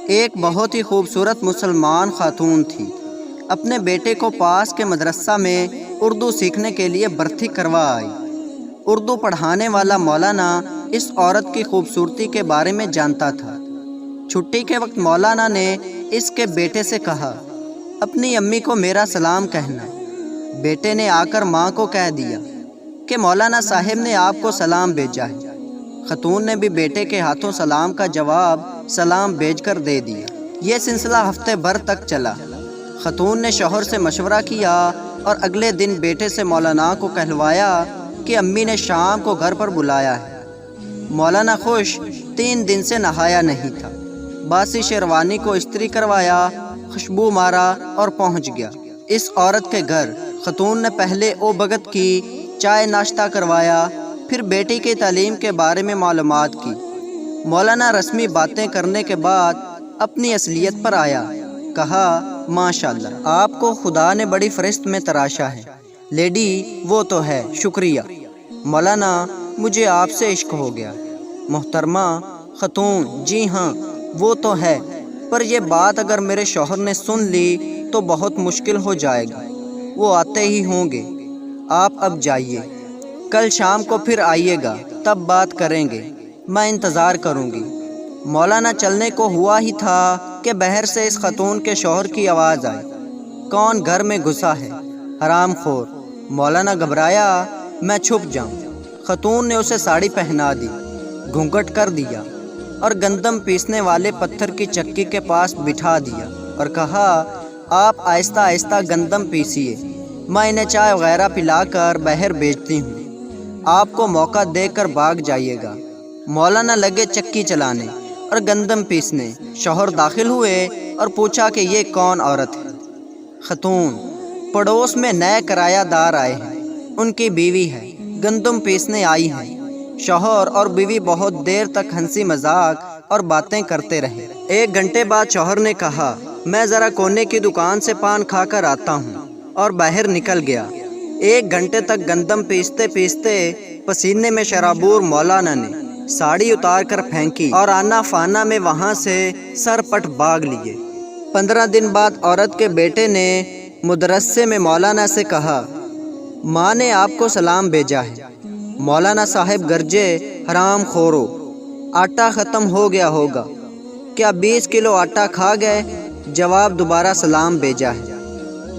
ایک بہت ہی خوبصورت مسلمان خاتون تھی۔ اپنے بیٹے کو پاس کے مدرسہ میں اردو سیکھنے کے لیے بھرتی کروا آئی۔ اردو پڑھانے والا مولانا اس عورت کی خوبصورتی کے بارے میں جانتا تھا۔ چھٹی کے وقت مولانا نے اس کے بیٹے سے کہا، اپنی امی کو میرا سلام کہنا۔ بیٹے نے آ کر ماں کو کہہ دیا کہ مولانا صاحب نے آپ کو سلام بھیجا ہے۔ خاتون نے بھی بیٹے کے ہاتھوں سلام کا جواب سلام بھیج کر دے دیا۔ یہ سلسلہ ہفتے بھر تک چلا۔ خاتون نے شوہر سے مشورہ کیا اور اگلے دن بیٹے سے مولانا کو کہلوایا کہ امی نے شام کو گھر پر بلایا ہے۔ مولانا خوش 3 دن سے نہایا نہیں تھا۔ باسی شیروانی کو استری کروایا، خوشبو مارا اور پہنچ گیا۔ اس عورت کے گھر خاتون نے پہلے او بھگت کی، چائے ناشتہ کروایا، پھر بیٹی کی تعلیم کے بارے میں معلومات کی۔ مولانا رسمی باتیں کرنے کے بعد اپنی اصلیت پر آیا۔ کہا، ماشاءاللہ آپ کو خدا نے بڑی فرشت میں تراشا ہے۔ لیڈی وہ تو ہے، شکریہ مولانا، مجھے آپ سے عشق ہو گیا۔ محترمہ خاتون، جی ہاں وہ تو ہے، پر یہ بات اگر میرے شوہر نے سن لی تو بہت مشکل ہو جائے گا۔ وہ آتے ہی ہوں گے، آپ اب جائیے، کل شام کو پھر آئیے گا، تب بات کریں گے، میں انتظار کروں گی۔ مولانا چلنے کو ہوا ہی تھا کہ باہر سے اس خاتون کے شوہر کی آواز آئی، کون گھر میں گھسا ہے؟ حرام خور۔ مولانا گھبرایا، میں چھپ جاؤں۔ خاتون نے اسے ساڑی پہنا دی، گھونگھٹ کر دیا اور گندم پیسنے والے پتھر کی چکی کے پاس بٹھا دیا اور کہا، آپ آہستہ آہستہ گندم پیسیے، میں انہیں چائے وغیرہ پلا کر باہر بھیجتی ہوں، آپ کو موقع دے کر بھاگ جائیے گا۔ مولانا لگے چکی چلانے اور گندم پیسنے۔ شوہر داخل ہوئے اور پوچھا کہ یہ کون عورت ہے؟ خاتون، پڑوس میں نئے کرایہ دار آئے ہیں، ان کی بیوی ہے، گندم پیسنے آئی ہیں۔ شوہر اور بیوی بہت دیر تک ہنسی مذاق اور باتیں کرتے رہے۔ 1 گھنٹے بعد شوہر نے کہا، میں ذرا کونے کی دکان سے پان کھا کر آتا ہوں، اور باہر نکل گیا۔ 1 گھنٹے تک گندم پیستے پیستے پسینے میں شرابور مولانا نے ساڑی اتار کر پھینکی اور آنا فانا میں وہاں سے سر پٹ بھاگ لیے۔ 15 دن بعد عورت کے بیٹے نے مدرسے میں مولانا سے کہا، ماں نے آپ کو سلام بھیجا ہے۔ مولانا صاحب گرجے، حرام خورو، آٹا ختم ہو گیا ہوگا، کیا 20 کلو آٹا کھا گئے؟ جواب، دوبارہ سلام بھیجا ہے۔